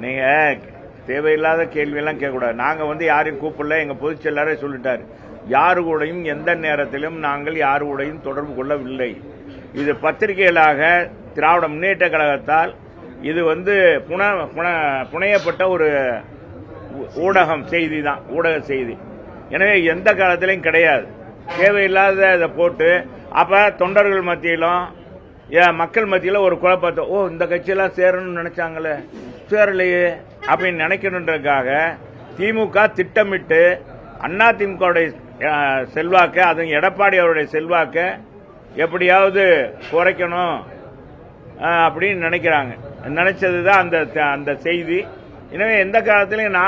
நீங்க தேவையில்லாத கேள்வியெல்லாம் கேட்கக்கூடாது. நாங்க யாரையும் கூப்பிடல. எங்க பொதுச் செயலாளரே சொல்லிட்டாரு, யாரு கூடயும் எந்த நேரத்திலும் நாங்கள் யாரு கூடயும் தொடர்பு கொள்ளவில்லை. இது பத்திரிகைகளாக திராவிட முன்னேற்ற கழகத்தால் இது புனையப்பட்ட ஒரு ஊடகம் செய்தி தான், ஊடக செய்தி. எனவே எந்த காலத்திலையும் கிடையாது. தேவையில்லாத இதை போட்டு அப்ப தொண்டர்கள் மத்தியிலும் மக்கள் மத்தியில ஒரு குழப்பத்தை, இந்த கட்சியெல்லாம் சேரணும்னு நினைச்சாங்களே, சேரலையே அப்படின்னு நினைக்கணுன்றதுக்காக திமுக திட்டமிட்டு அதிமுகவுடைய செல்வாக்க, அதுவும் எடப்பாடி அவருடைய செல்வாக்க எப்படியாவது குறைக்கணும் அப்படின்னு நினைக்கிறாங்க. நினைச்சதுதான் அந்த செய்தி. எனவே எந்த காலத்திலையும்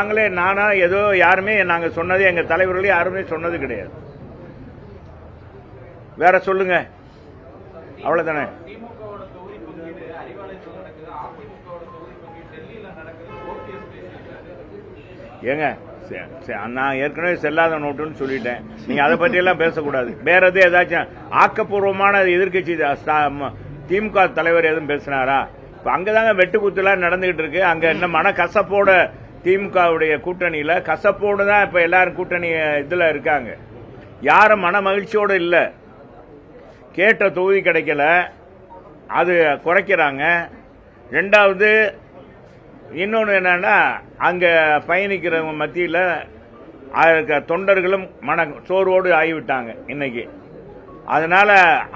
நானா ஏதோ யாருமே நாங்க சொன்னது, எங்க தலைவர்களே யாருமே சொன்னது கிடையாது. வேற சொல்லுங்க, அவ்வளவுதானே. ஏங்க நான் ஏற்கனவே செல்லாத நோட்டுன்னு சொல்லிட்டேன். நீங்க அதை பற்றி எல்லாம் பேசக்கூடாது. வேற எது ஏதாச்சும் ஆக்கப்பூர்வமான எதிர்கட்சி திமுக தலைவர் எதுவும் பேசினாரா? இப்ப அங்கதாங்க வெட்டுக்குத்துலாம் நடந்துகிட்டு இருக்கு. அங்க என்ன மனக்கசப்போட திமுகவுடைய கூட்டணியில கசப்போடு தான் இப்ப எல்லாரும் கூட்டணி இதுல இருக்காங்க. யாரும் மன மகிழ்ச்சியோடு இல்ல. கேட்ட தொகுதி கிடைக்கல, அது குறைக்கிறாங்க. ரெண்டாவது இன்னொன்னு என்னன்னா, அங்க பயணிக்கிறவங்க மத்தியில தொண்டர்களும் மன சோர்வோடு ஆகிவிட்டாங்க இன்னைக்கு. அதனால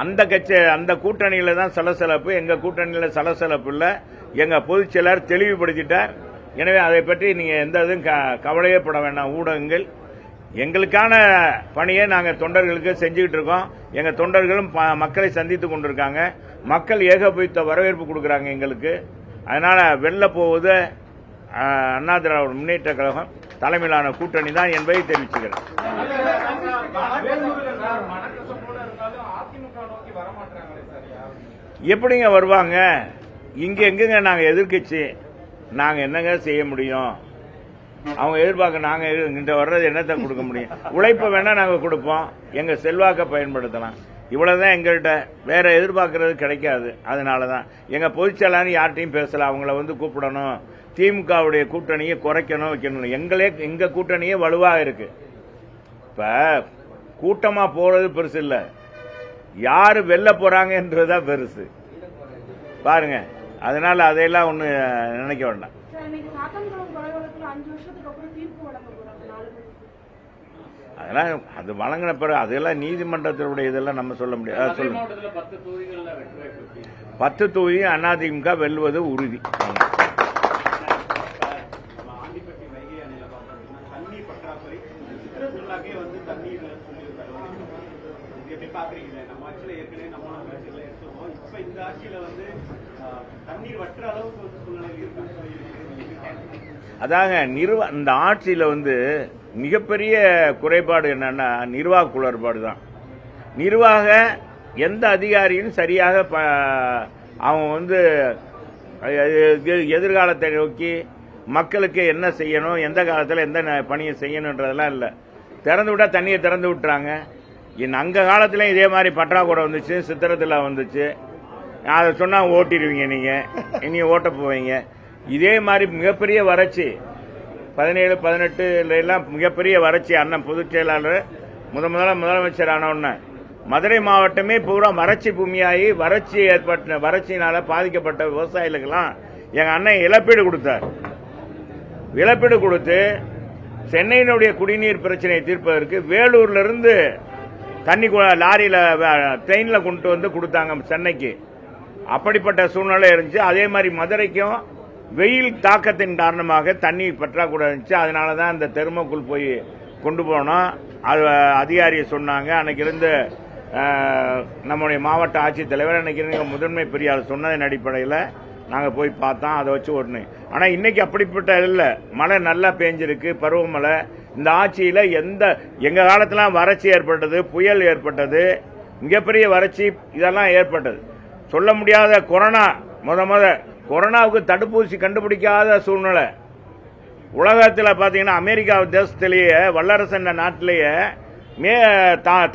அந்த கூட்டணியில தான் சலசலப்பு. எங்க கூட்டணியில சலசலப்பு இல்ல. எங்க பொதுச் செயலர் தெளிவுபடுத்திட்டார். எனவே அதை பற்றி நீங்க எந்த இதுவும் கவலையே பட வேண்டாம். ஊடகங்கள் எங்களுக்கான பணியை நாங்க தொண்டர்களுக்கு செஞ்சுக்கிட்டு இருக்கோம். எங்க தொண்டர்களும் மக்களை சந்தித்துக் கொண்டிருக்காங்க. மக்கள் ஏகோபித்த வரவேற்பு கொடுக்கறாங்க எங்களுக்கு. அதனால வெல்ல போவது அண்ணா திராவிட முன்னேற்ற கழகம் தலைமையிலான கூட்டணி தான் என்பதை தெரிவிச்சுக்கிறேன். எப்படிங்க வருவாங்க? இங்க எங்க நாங்க எதிர்க்கட்சி, நாங்க என்னங்க செய்ய முடியும்? அவங்க எதிர்பார்க்க நாங்க இங்க வர்றது என்னத்தை கொடுக்க முடியும்? உழைப்ப வேணா நாங்க கொடுப்போம், எங்க செல்வாக்க பயன்படுத்தலாம். இவ்வளவுதான் எங்கள்கிட்ட. வேற எதிர்பார்க்கறது கிடைக்காது. அதனாலதான் எங்க பொதுச் செயலாளர் யார்ட்டையும் பேசல. அவங்கள கூப்பிடணும், திமுகவுடைய கூட்டணியை குறைக்கணும், வைக்கணும். எங்க கூட்டணியே வலுவா இருக்கு. இப்ப கூட்டமா போறது பெருசு இல்ல, யாரு வெல்ல போறாங்கன்றதுதான் பெருசு. பாருங்க, அதனால அதையெல்லாம் ஒண்ணு நினைக்க வேண்டாம். அதெல்லாம் அது வழங்கின பிறகு அதெல்லாம் நீதிமன்றத்தினுடைய இதெல்லாம் நம்ம சொல்ல முடியாது. சொல்லுங்க, 10 தொகுதி அதிமுக வெல்வது உறுதி. அதாங்க இந்த ஆட்சியில மிகப்பெரிய குறைபாடு என்னன்னா நிர்வாக குளறுபாடு தான். நிர்வாக எந்த அதிகாரியும் சரியாக அவன் எதிர்காலத்தை நோக்கி மக்களுக்கு என்ன செய்யணும், எந்த காலத்தில் எந்த பணியை செய்யணுன்றதெல்லாம் இல்லை. திறந்து விட்டா தண்ணியை திறந்து விட்டுறாங்க. அங்க காலத்திலையும் இதே மாதிரி பற்றாக்குறை வந்துச்சு, சித்திரத்தில் வந்துச்சு. அதை சொன்னா ஓட்டிடுவீங்க, நீங்க ஓட்ட போவீங்க. இதே மாதிரி மிகப்பெரிய வறட்சி 17, 18 எல்லாம் மிகப்பெரிய வறட்சி. அண்ணன் பொதுச் செயலாளர் முதலமைச்சர் ஆனவுடனே மதுரை மாவட்டமே பூரா வறட்சி பூமியாகி வறட்சியினால பாதிக்கப்பட்ட விவசாயிகளுக்கெல்லாம் எங்க அண்ணன் இழப்பீடு கொடுத்தார். இழப்பீடு கொடுத்து சென்னையினுடைய குடிநீர் பிரச்சனையை தீர்ப்பதற்கு வேலூர்ல இருந்து தண்ணி லாரியில ட்ரெயின்ல கொண்டு கொடுத்தாங்க சென்னைக்கு. அப்படிப்பட்ட சூழ்நிலை இருந்துச்சு. அதே மாதிரி மதுரைக்கும் வெயில் தாக்கத்தின் காரணமாக தண்ணி பற்றாக்குறை இருந்துச்சு. அதனாலதான் அந்த தெர்மோக்குள் போய் கொண்டு போனோம். அது அதிகாரியை சொன்னாங்க. அன்னைக்கு இருந்து நம்முடைய மாவட்ட ஆட்சித்தலைவர் அன்னைக்கு இருந்த முதன்மை பெரியார் சொன்னதன் அடிப்படையில் நாங்க போய் பார்த்தோம். அதை வச்சு ஒண்ணு. ஆனா இன்னைக்கு அப்படிப்பட்ட இல்ல. மழை நல்லா பெஞ்சிருக்கு, பருவமழை. இந்த ஆட்சியில எங்க காலத்துல வறட்சி ஏற்பட்டது, புயல் ஏற்பட்டது, மிகப்பெரிய வறட்சி இதெல்லாம் ஏற்பட்டது. சொல்ல முடியாத கொரோனா, கொரோனாவுக்கு தடுப்பூசி கண்டுபிடிக்காத சூழ்நிலை. உலகத்தில் பாத்தீங்கன்னா அமெரிக்கா தேசத்திலேயே வல்லரசு நாட்டிலேயே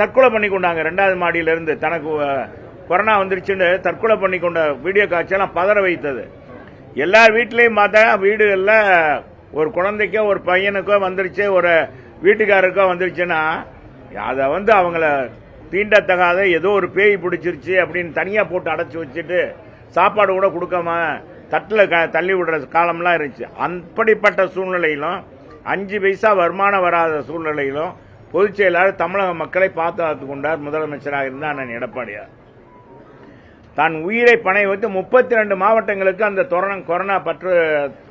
தற்கொலை பண்ணி கொண்டாங்க. 2வது மாடியிலிருந்து தனக்கு கொரோனா வந்துருச்சுன்னு தற்கொலை பண்ணி கொண்ட வீடியோ காட்சியெல்லாம் பதற வைத்தது. எல்லார் வீட்லயும் பார்த்தா வீடுகளில் ஒரு குழந்தைக்கோ ஒரு பையனுக்கோ வந்துருச்சு, ஒரு வீட்டுக்காரருக்கோ வந்துருச்சுன்னா அதை அவங்கள தீண்டத்தகாத ஏதோ ஒரு பேய் பிடிச்சிருச்சு அப்படின்னு தனியாக போட்டு அடைச்சி வச்சுட்டு சாப்பாடு கூட கொடுக்காம தட்டில் தள்ளி விடுற காலம்லாம் இருந்துச்சு. அப்படிப்பட்ட சூழ்நிலையிலும் 5 பைசா வருமானம் வராத சூழ்நிலையிலும் பொதுச் செயலாளர் தமிழக மக்களை பாதுகாத்துக் கொண்டார் முதலமைச்சராக இருந்த அண்ணன் எடப்பாடியார். தான் உயிரை பணை வைத்து 32 மாவட்டங்களுக்கு அந்த கொரோனா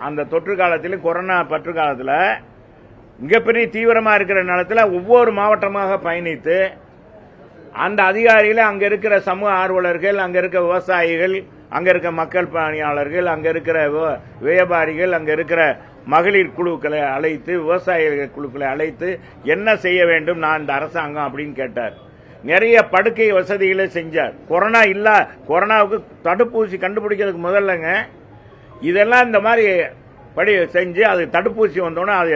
அந்த தொற்று காலத்திலும் கொரோனா பற்று காலத்தில் மிகப்பெரிய தீவிரமாக இருக்கிற நேரத்தில் ஒவ்வொரு மாவட்டமாக பயணித்து அந்த அதிகாரிகளை அங்க இருக்கிற சமூக ஆர்வலர்கள், அங்க இருக்க விவசாயிகள், அங்க இருக்க மக்கள் பணியாளர்கள், அங்க இருக்கிற வியாபாரிகள், அங்க இருக்கிற மகளிர் குழுக்களை அழைத்து விவசாயிகள் குழுக்களை அழைத்து என்ன செய்ய வேண்டும் நான் இந்த அரசாங்கம் அப்படின்னு கேட்டார். நிறைய படுக்கை வசதிகளை செஞ்சார். கொரோனாவுக்கு தடுப்பூசி கண்டுபிடிக்கிறதுக்கு முதல்லங்க இதெல்லாம் இந்த மாதிரி படி செஞ்சு அது தடுப்பூசி வந்தோன்னா அது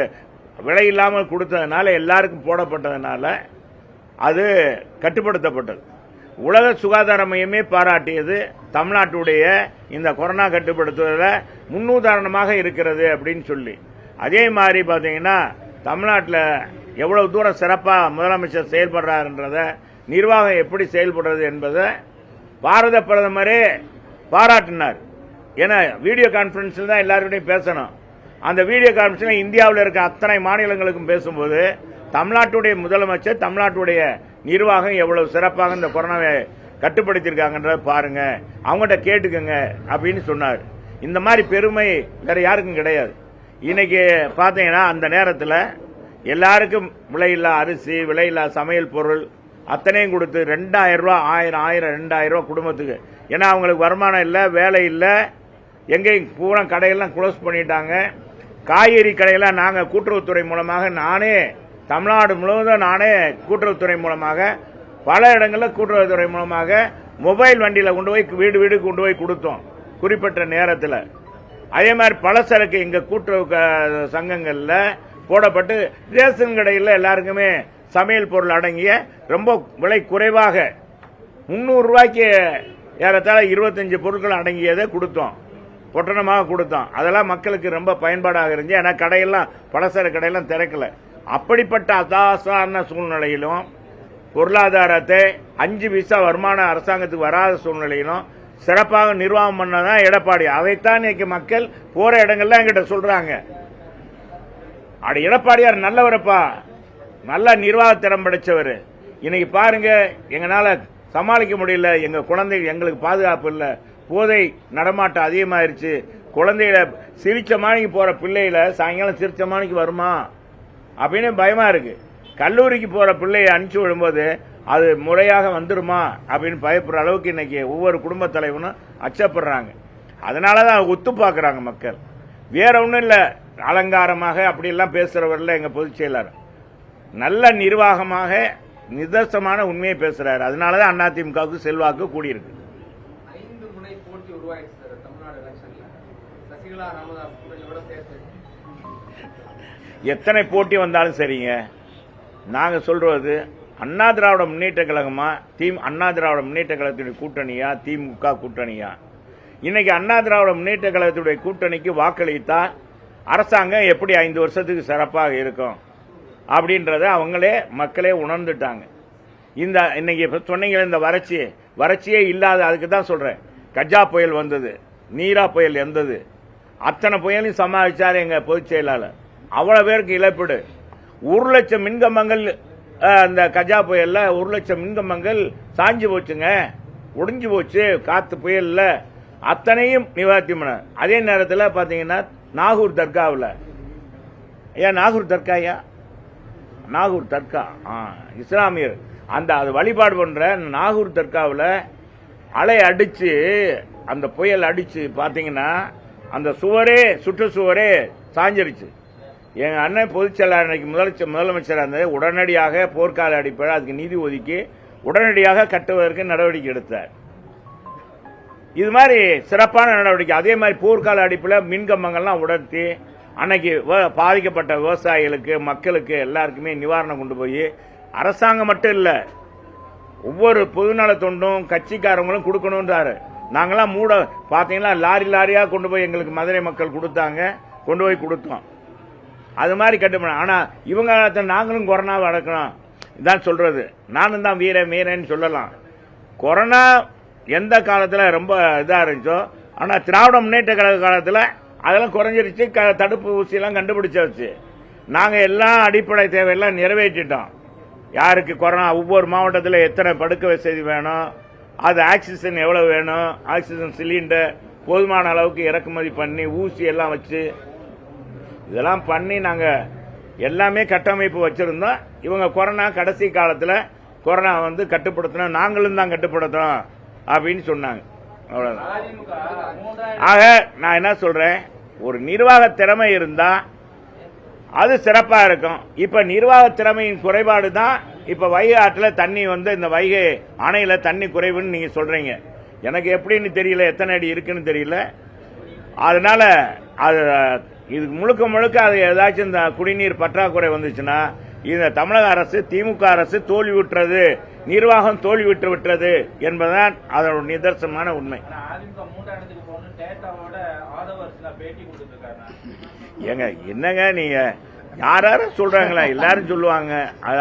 விலை இல்லாமல் கொடுத்ததுனால எல்லாருக்கும் போடப்பட்டதுனால அது கட்டுப்படுத்தப்பட்டது. உலக சுகாதார மையமே பாராட்டியது தமிழ்நாட்டுடைய இந்த கொரோனா கட்டுப்படுத்துவதில் முன்னுதாரணமாக இருக்கிறது அப்படின்னு சொல்லி. அதே மாதிரி பார்த்தீங்கன்னா தமிழ்நாட்டில் எவ்வளவு தூரம் சிறப்பாக முதலமைச்சர் செயல்படுறாருன்றத, நிர்வாகம் எப்படி செயல்படுறது என்பதை பாரத பிரதமரே பாராட்டினார். ஏன்னா வீடியோ கான்பரன்ஸில் தான் எல்லாருக்கிட்டையும் பேசணும். அந்த வீடியோ கான்பரன்ஸில் இந்தியாவில் இருக்க அத்தனை மாநிலங்களுக்கும் பேசும்போது தமிழ்நாட்டுடைய முதலமைச்சர், தமிழ்நாட்டுடைய நிர்வாகம் எவ்வளவு சிறப்பாக இந்த கொரோனாவை கட்டுப்படுத்தியிருக்காங்கன்றத பாருங்க, அவங்ககிட்ட கேட்டுக்கங்க அப்படின்னு சொன்னார். இந்த மாதிரி பெருமை வேற யாருக்கும் கிடையாது. இன்னைக்கு பார்த்தீங்கன்னா அந்த நேரத்தில் எல்லாருக்கும் விலையில்லா அரிசி, விலையில்லா சமையல் பொருள் அத்தனையும் கொடுத்து 2000 ரூபா, 2000 ரூபா குடும்பத்துக்கு. ஏன்னா அவங்களுக்கு வருமானம் இல்லை, வேலை இல்லை, எங்கேயும் பூரா கடையெல்லாம் க்ளோஸ் பண்ணிட்டாங்க. காய்கறி கடையெல்லாம் நாங்கள் கூட்டுறவுத்துறை மூலமாக தமிழ்நாடு முழுவதும் கூட்டுறவுத்துறை மூலமாக பல இடங்களில் கூட்டுறவுத்துறை மூலமாக மொபைல் வண்டியில் கொண்டு போய் வீடு வீடு கொண்டு போய் கொடுத்தோம் குறிப்பிட்ட நேரத்தில். அதே மாதிரி பலசரக்கு எங்கள் கூட்டுறவு சங்கங்களில் போடப்பட்டு ரேஷன் கடையில் எல்லாருக்குமே சமையல் பொருள் அடங்கிய ரொம்ப விலை குறைவாக 300 ரூபாய்க்கு ஏறத்தாழ 25 பொருட்கள் அடங்கியதை கொடுத்தோம், பொட்டணமாக கொடுத்தோம். அதெல்லாம் மக்களுக்கு ரொம்ப பயன்பாடாக இருந்துச்சு. ஏன்னா கடையெல்லாம் பலசரக்கு கடையெல்லாம் திறக்கல. அப்படிப்பட்ட அசாதாரண சூழ்நிலையிலும் பொருளாதாரத்தை 5 பைசா வருமானம் அரசாங்கத்துக்கு வராத சூழ்நிலையிலும் சிறப்பாக நிர்வாகம் பண்ணதான் எடப்பாடி. அதைத்தான் இன்னைக்கு மக்கள் போற இடங்கள்ல என்கிட்ட சொல்றாங்க, அட எடப்பாடியார் நல்லவரப்பா, நல்ல நிர்வாக திறம் படைச்சவர். இன்னைக்கு பாருங்க எங்களால சமாளிக்க முடியல, எங்க குழந்தைகள் எங்களுக்கு பாதுகாப்பு இல்லை, போதை நடமாட்டம் அதிகமாயிருச்சு, குழந்தைகளை சிரிச்ச மாணிக்கு போற பிள்ளைகளை சாயங்காலம் சிரிச்ச மாணிக்கு வருமா அப்படின்னு பயமா இருக்கு. கல்லூரிக்கு போற பிள்ளையை அனுப்பிச்சு விடும்போது அது முறையாக வந்துருமா அப்படின்னு பயப்படுற அளவுக்கு இன்னைக்கு ஒவ்வொரு குடும்ப தலைவனும் அச்சப்படுறாங்க. அதனாலதான் ஒத்து பார்க்கறாங்க மக்கள். வேற ஒன்றும் இல்லை, அலங்காரமாக அப்படி எல்லாம் பேசுறவர்ல எங்க பொதுச் செயலாளர் நல்ல நிர்வாகமாக நிதர்சனமான உண்மையை பேசுறாரு. அதனாலதான் அதிமுகவுக்கு செல்வாக்கு கூடியிருக்கு. 5 முனை போட்டி உருவாயிடுச்சு தமிழ்நாடு எலெக்ஷன்ல. சசிகலா ராமதாஸ் கூட சேர்த்து எத்தனை போட்டி வந்தாலும் சரிங்க, நாங்க சொல்றது அண்ணா திராவிட முன்னேற்ற கழகமா அண்ணா திராவிட முன்னேற்ற கழகத்துடைய கூட்டணியா திமுக கூட்டணியா? இன்னைக்கு அண்ணா திராவிட முன்னேற்ற கழகத்துடைய கூட்டணிக்கு வாக்களித்தா அரசாங்கம் எப்படி 5 வருஷத்துக்கு சிறப்பாக இருக்கும் அப்படின்றத அவங்களே மக்களே உணர்ந்துட்டாங்க. இந்த இன்னைக்கு சொன்னீங்க இந்த வறட்சியே இல்லாத, அதுக்கு தான் சொல்றேன். கஜா புயல் வந்தது, நீரா புயல் வந்தது, அத்தனை புயலையும் சமாளிச்சாரு எங்க பொதுச் செயலாளர். அவ்வளவு பேருக்கு இழப்பீடு. 1 லட்சம் மின்கம்பங்கள் அந்த கஜா புயல்ல 1 லட்சம் மின்கம்பங்கள் சாஞ்சு போச்சுங்க, ஒடிஞ்சு போச்சு காத்து புயல்ல, அத்தனையும் நிவர்த்தி பண்ண. அதே நேரத்தில் பாத்தீங்கன்னா நாகூர் தர்காவில், ஏன் நாகூர் தர்காயா, நாகூர் தர்கா இஸ்லாமியர் அந்த அது வழிபாடு பண்ற நாகூர் தர்காவில் அலை அடிச்சு அந்த புயல் அடிச்சு பாத்தீங்கன்னா அந்த சுவரே சுற்றுச்சுவரே சாஞ்சிருச்சு. எங்க அண்ணன் பொதுச் செயலாளர் இன்னைக்கு முதலமைச்சர் இருந்தது, உடனடியாக போர்க்கால அடிப்படையில் அதுக்கு நிதி ஒதுக்கி உடனடியாக கட்டுவதற்கு நடவடிக்கை எடுத்தார். இது மாதிரி சிறப்பான நடவடிக்கை. அதே மாதிரி போர்க்கால அடிப்படையில் மின்கம்பங்கள்லாம் உடர்த்தி அன்னைக்கு பாதிக்கப்பட்ட விவசாயிகளுக்கு மக்களுக்கு எல்லாருக்குமே நிவாரணம் கொண்டு போய் அரசாங்கம் மட்டும் இல்ல ஒவ்வொரு பொதுநல தொண்டும் கட்சிக்காரங்களும் கொடுக்கணும்ன்றாரு. நாங்களாம் பாத்தீங்கன்னா லாரியா கொண்டு போய் எங்களுக்கு மதுரை மக்கள் கொடுத்தாங்க, கொண்டு போய் கொடுத்தோம். அது மாதிரி கட்டுப்படும். ஆனா இவங்க நாங்களும் கொரோனாவை அடக்கணும் இதான் சொல்றது. நானும் தான் வீரன்னு சொல்லலாம். கொரோனா எந்த காலத்துல ரொம்ப இதா இருந்துச்சோ, ஆனா திராவிட முன்னேற்ற கழக காலத்துல அதெல்லாம் குறைஞ்சிருச்சு. தடுப்பு ஊசி எல்லாம் கண்டுபிடிச்சாச்சு. நாங்க எல்லாம் அடிப்படை தேவையெல்லாம் நிறைவேற்றிட்டோம். யாருக்கு கொரோனா, ஒவ்வொரு மாவட்டத்தில் எத்தனை படுக்கை வசதி வேணும், அது ஆக்சிஜன் எவ்வளவு வேணும், ஆக்சிஜன் சிலிண்டர் போதுமான அளவுக்கு இறக்குமதி பண்ணி ஊசி எல்லாம் வச்சு இதெல்லாம் பண்ணி நாங்க எல்லாமே கட்டமைப்பு வச்சிருந்தோம். இவங்க கொரோனா கடைசி காலத்தில் கொரோனா கட்டுப்படுத்தணும், நாங்களும் தான் கட்டுப்படுத்தணும் அப்படின்னு சொன்னாங்க. அவ்வளவுதான். ஆக நான் என்ன சொல்றேன், ஒரு நிர்வாக திறமை இருந்தா அது சிறப்பா இருக்கும். இப்ப நிர்வாக திறமையின் குறைபாடு தான். இப்ப வைகை ஆற்றுல தண்ணி இந்த வைகை அணையில தண்ணி குறைவுன்னு நீங்க சொல்றீங்க. எனக்கு எப்படின்னு தெரியல, எத்தனை அடி இருக்குன்னு தெரியல. அதனால அது இது முழுக்க அது ஏதாச்சும் இந்த குடிநீர் பற்றாக்குறை வந்துச்சுன்னா இந்த தமிழக அரசு, திமுக அரசு தோல்வியுற்றது, நிர்வாகம் தோல்வியுற்று விட்டது என்பதுதான் அதோட நிதர்சனமான உண்மை. ஏங்க என்னங்க நீங்க யாரும் சொல்றாங்களா? எல்லாரும் சொல்லுவாங்க.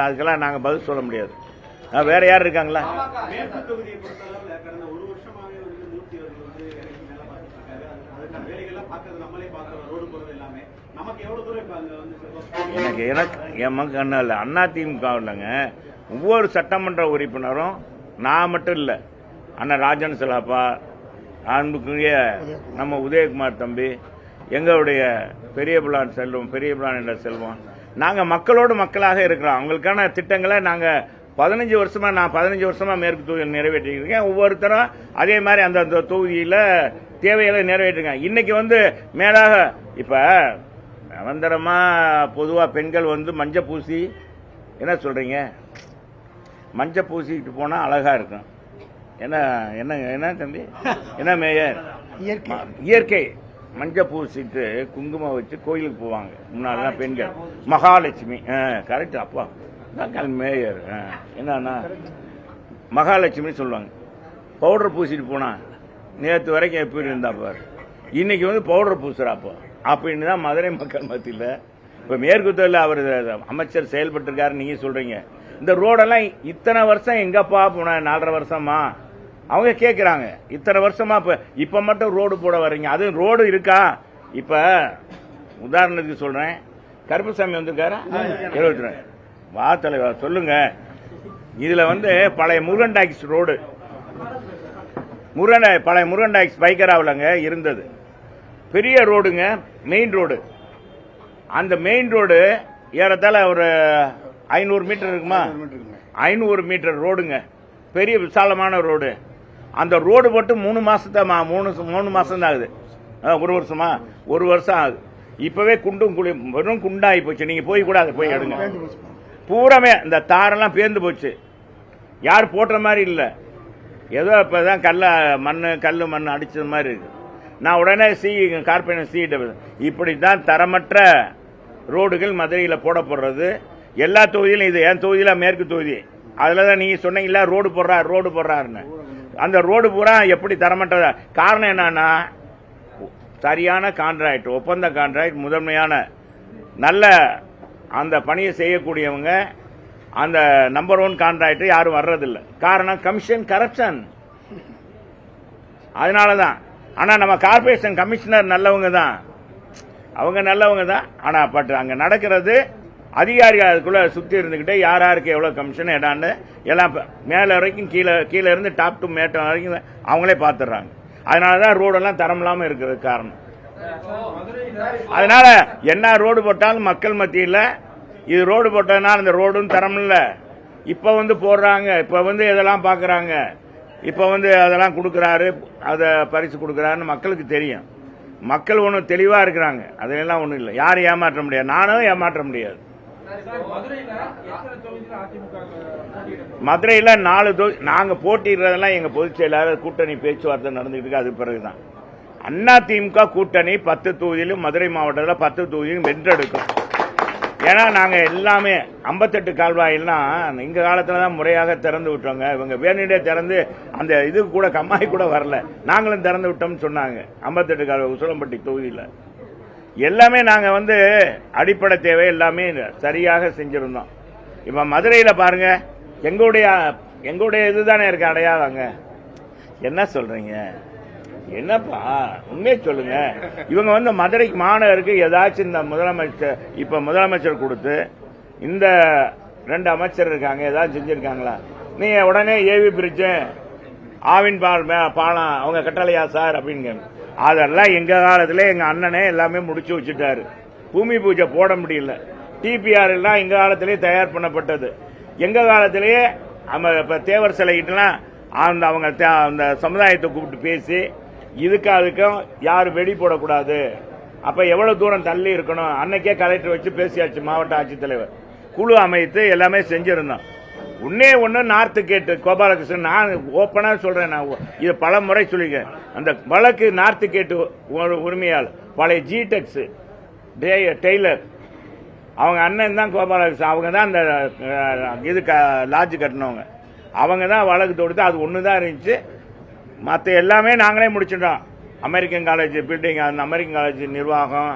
அதுக்கெல்லாம் நாங்க பதில் சொல்ல முடியாது. வேற யார் இருக்காங்களா? எனக்கு அதிமுக இல்லைங்க. ஒவ்வொரு சட்டமன்ற உறுப்பினரும், நான் மட்டும் இல்ல, அண்ணா ராஜன் சிலாப்பா, அன்புக்குரிய நம்ம உதயகுமார் தம்பி, எங்களுடைய பெரிய பிளான் என்ற செல்வம், நாங்க மக்களோடு மக்களாக இருக்கிறோம். அவங்களுக்கான திட்டங்களை நாங்க 15 வருஷமா மேற்கு தொகுதியில் நிறைவேற்றிருக்கேன். ஒவ்வொருத்தரும் அதே மாதிரி அந்த தொகுதியில தேவைகளை நிறைவேற்றுங்க. இன்னைக்கு மேலாக இப்ப நிரந்தரமா பொதுவா பெண்கள் மஞ்சள் பூசி, என்ன சொல்றீங்க, மஞ்சள் பூசிக்கிட்டு போனா அழகா இருக்கும். என்ன தம்பி, என்ன மேயர், இயற்கை மஞ்சள் பூசிட்டு குங்குமம் வச்சு கோயிலுக்கு போவாங்க முன்னாடிலாம் பெண்கள். மகாலட்சுமி கரெக்ட். அப்பா மேயர் என்னன்னா மகாலட்சுமி சொல்லுவாங்க. பவுடர் பூசிட்டு போனா நேற்று வரைக்கும் எப்படி இருந்தா பாரு, இன்னைக்கு பவுடர் பூசுறாப்போ அப்படின்னு தான் மதுரை மக்கள் மத்தியில். இப்ப மேற்கு தொழில் அவர் அமைச்சர் செயல்பட்டு இருக்காரு. நீங்க சொல்றீங்க இந்த ரோடெல்லாம் இத்தனை வருஷம் எங்கப்பா போன, 4.5 வருஷமா அவங்க கேட்கிறாங்க. இத்தனை வருஷமா இப்ப மட்டும் ரோடு போட வர்றீங்க, அது ரோடு இருக்கா? இப்ப உதாரணத்துக்கு சொல்றேன், கருப்புசாமி வந்திருக்காரு 22 வா தலைவர் சொல்லுங்க. இதுல பழைய முருகன் டாக்ஸ் ரோடு, பழைய முருகன் டாக்ஸ் பைக்கராவிலங்க இருந்தது. பெரிய ரோடுங்க, மெயின் ரோடு. அந்த மெயின் ரோடு ஏறத்தாழ ஒரு 500 மீட்டர் இருக்குமா, 500 மீட்டர் ரோடுங்க, பெரிய விசாலமான ரோடு. அந்த ரோடு போட்டு 3 மாசம் தான் ஆகுது. 1 வருஷமா, 1 வருஷம் ஆகுது. இப்பவே வெறும் குண்டாகி போச்சு. நீங்க போய் கூட அதை போய் எடுங்க. பூராமே இந்த தாரெல்லாம் பேர்ந்து போச்சு. யார் போட்ட மாதிரி இல்ல, ஏதோ இப்பதான் கல்லு மண் அடிச்சது மாதிரி இருக்கு. நான் உடனே கார்பரேஷன் இப்படித்தான் தரமற்ற ரோடுகள் மதுரையில் போடப்படுறது. எல்லா தொகுதியிலும் இது என் தொகுதியில மேற்கு தொகுதி, அதுலதான் நீங்க சொன்னீங்களா ரோடு போடுறாருன்னு. அந்த ரோடு பூரா எப்படி தரமற்ற காரணம் என்னன்னா, சரியான கான்ட்ராக்ட், ஒப்பந்த கான்ட்ராக்ட், முதன்மையான நல்ல அந்த பணியை செய்யக்கூடியவங்க, அந்த நம்பர் 1 கான்ட்ராக்ட் யாரும் வர்றதில்லை. காரணம் கமிஷன் கரப்ஷன். அதனாலதான். ஆனா நம்ம கார்பரேஷன் கமிஷனர் நல்லவங்க தான், அவங்க நல்லவங்க தான். ஆனா பட் அங்க நடக்கிறது அதிகாரிகள் அதுக்குள்ள சுத்தி இருந்துகிட்டே யாருக்கு எவ்வளவு கமிஷன் எடான்னு எல்லாம் மேல வரைக்கும் கீழே இருந்து டாப் டு மேட்டம் வரைக்கும் அவங்களே பாத்துறாங்க. அதனாலதான் ரோடெல்லாம் தரம் இல்லாம இருக்கிறது காரணம். அதனால என்ன ரோடு போட்டாலும் மக்கள் மத்தியில் இது ரோடு போட்டதுனால இந்த ரோடும் தரம் இல்ல. இப்ப போடுறாங்க, இப்ப இதெல்லாம் பாக்குறாங்க, இப்ப அதெல்லாம் கொடுக்கறாரு, அதை பரிசு கொடுக்கறாருன்னு மக்களுக்கு தெரியும். மக்கள் ஒன்னும் தெளிவா இருக்கிறாங்க. அதெல்லாம் ஒண்ணும் இல்லை, யாரும் ஏமாற்ற முடியாது, நானும் ஏமாற்ற முடியாது. மதுரையில் 4 தொகுதி நாங்க போட்டிடுறதெல்லாம் எங்க பொதுச் செயலாளர் கூட்டணி பேச்சுவார்த்தை நடந்துட்டு இருக்கு. அது பிறகுதான் அதிமுக கூட்டணி 10 தொகுதியிலும் மதுரை மாவட்டத்தில் 10 தொகுதியிலும் வென்றெடுக்கும். ஏன்னா நாங்க எல்லாமே 58 கால்வாயெல்லாம் எங்க காலத்துல தான் முறையாக திறந்து விட்டோங்க. இவங்க வேணுண்டே திறந்து அந்த இது கூட கம்மாய் கூட வரல, நாங்களும் திறந்து விட்டோம்னு சொன்னாங்க. 58 கால்வாய் உசிலம்பட்டி தொகுதியில் எல்லாமே நாங்க வந்து அடிப்படை தேவை எல்லாமே சரியாக செஞ்சிருந்தோம். இப்ப மதுரையில பாருங்க, எங்களுடைய இதுதானே இருக்கு அடையாளங்க. என்ன சொல்றீங்க? என்னப்பா உண்மையை சொல்லுங்க. இவங்க வந்து மதுரை மாநகருக்கு ஏதாச்சும் இந்த முதலமைச்சர் இப்ப முதலமைச்சர் கொடுத்து இந்த 2 அமைச்சர் இருக்காங்க, ஏதாவது செஞ்சிருக்காங்களா? நீங்க உடனே ஏவி பிரிட்ஜ் ஆவின் பாலம் அவங்க கட்டளையா சார் அப்படின்னு. அதெல்லாம் எங்க காலத்துல எங்க அண்ணனே எல்லாமே முடிச்சு வச்சுட்டாரு. பூமி பூஜை போட முடியல. டிபிஆர் எல்லாம் எங்க காலத்திலேயே தயார் பண்ணப்பட்டது. எங்க காலத்திலேயே இப்ப தேவர் சிலைகிட்டலாம் அவங்க அந்த சமுதாயத்தை கூப்பிட்டு பேசி அதுக்கும் யாரும் வெடி போடக்கூடாது, அப்ப எவ்வளவு தூரம் தள்ளி இருக்கணும் அன்னைக்கே கலெக்டர் வச்சு பேசியாச்சு. மாவட்ட ஆட்சித்தலைவர் குழு அமைத்து எல்லாமே செஞ்சிருந்தோம். ஒன்னு நார்த்து கேட்டு கோபாலகிருஷ்ணன், நான் ஓப்பனா சொல்றேன், நான் இது பல முறை சொல்லிருக்கேன். அந்த வழக்கு நார்த்து கேட்டு உரிமையால் பழைய ஜிடெக்ஸ் டெய்லர் அவங்க அண்ணன் தான் கோபாலகிருஷ்ணன். அவங்க தான் அந்த இது லாட்ஜ் கட்டினவங்க. அவங்க தான் வழக்கு தொடுத்து அது ஒண்ணுதான் இருந்துச்சு. மற்ற எல்லாமே நாங்களே முடிச்சிட்டோம். அமெரிக்கன் காலேஜ் பில்டிங், அந்த அமெரிக்கன் காலேஜ் நிர்வாகம்,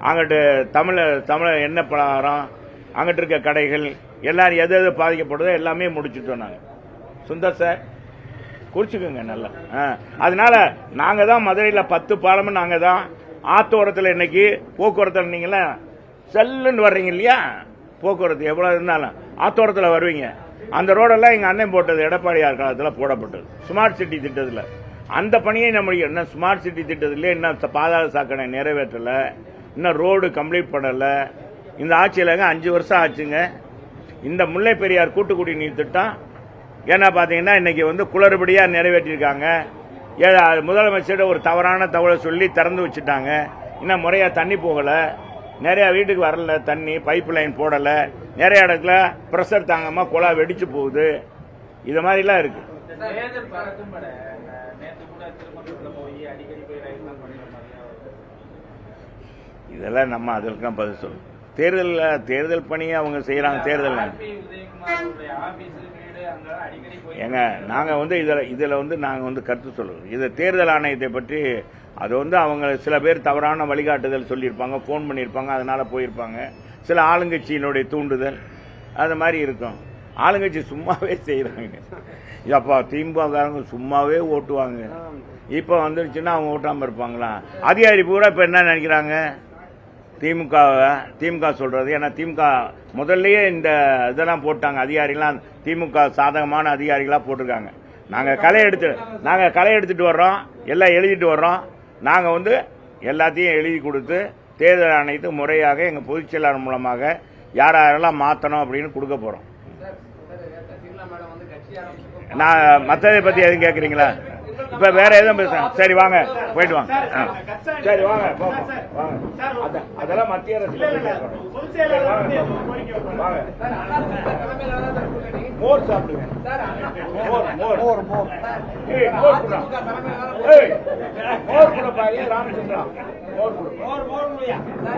அங்கிட்டு தமிழ் எண்ணெய் பலகாரம், அங்கிட்டு இருக்க கடைகள் எல்லாரும் எது எது பாதிக்கப்படுதோ எல்லாமே முடிச்சுட்டோம் நாங்க. சுந்தர் சார் குறிச்சுக்கோங்க நல்லா. அதனால நாங்க தான் மதுரையில் 10 பாலமும் நாங்க தான். ஆத்தோரத்தில் இன்னைக்கு போக்குவரத்து நீங்களா செல்லுன்னு வர்றீங்க இல்லையா, போக்குவரத்து எவ்வளவு இருந்தாலும் ஆத்தோரத்தில் வருவீங்க. அந்த ரோடெல்லாம் எங்க அண்ணன் போட்டது, எடப்பாடியார் காலத்தில் போடப்பட்டது ஸ்மார்ட் சிட்டி திட்டத்தில். அந்த பணியை நம்ம இன்னும் ஸ்மார்ட் சிட்டி திட்டத்திலே இன்னும் பாதாள சாக்கடை நிறைவேற்றல, இன்னும் ரோடு கம்ப்ளீட் பண்ணல. இந்த ஆட்சியிலங்க 5 வருஷம் ஆச்சுங்க. இந்த முல்லை பெரியார் கூட்டு குடிநீர் திட்டம் ஏன்னா பாத்தீங்கன்னா இன்னைக்கு வந்து குளறுபடியா நிறைவேற்றிருக்காங்க. முதலமைச்சர் ஒரு தவறான தகவலை சொல்லி திறந்து வச்சுட்டாங்க. இன்னும் முறையா தண்ணி போகல, நிறைய வீட்டுக்கு வரல தண்ணி, பைப் லைன் போடல, நிறைய இடத்துல பிரஷர் தாங்காம குழா வெடிச்சு போகுது. இது மாதிரி எல்லாம் இருக்கு. இதெல்லாம் நம்ம அதற்கும் பதில் சொல்லணும். தேர்தல் பணியை அவங்க செய்யறாங்க. தேர்தல் ஏங்க நாங்க வந்து இதுல வந்து நாங்க வந்து கருத்து சொல்லுவோம். இது தேர்தல் ஆணையத்தை பற்றி அது வந்து அவங்க சில பேர் தவறான வழிகாட்டுதல் சொல்லியிருப்பாங்க, போன் பண்ணியிருப்பாங்க, அதனால போயிருப்பாங்க. சில ஆளுங்கட்சியினுடைய தூண்டுதல் அது மாதிரி இருக்கும். ஆளுங்கட்சி சும்மாவே செய்யறாங்க. அப்பா திமுககாரங்க சும்மாவே ஓட்டுவாங்க. இப்ப வந்துருச்சுன்னா அவங்க ஓட்டாம இருப்பாங்களா? அதிகாரி பூரா இப்ப என்ன நினைக்கிறாங்க? திமுக சொல்றது. ஏன்னா திமுக முதல்லயே இந்த இதெல்லாம் போட்டாங்க. அதிகாரிகளாம் திமுக சாதகமான அதிகாரிகளா போட்டிருக்காங்க. நாங்க களை எடுத்துட்டு வர்றோம், எல்லாம் எழுதிட்டு வர்றோம். நாங்க வந்து எல்லாத்தையும் எழுதி கொடுத்து தேர்தல் ஆணையத்துக்கு முறையாக எங்க பொதுச் செயலாளர் மூலமாக யாரெல்லாம் மாத்தணும் அப்படின்னு கொடுக்க போறோம். நான் மற்றதை பத்தி எதுவும் கேட்கறீங்களா? இப்ப வேற எதுவும் பேசுறேன். சரி வாங்க போயிட்டு வாங்க. சரி வாங்க அதெல்லாம் மத்திய அரசு மோர் சாப்பிடுங்க. மோர் கூட ராமச்சந்திரா மோர்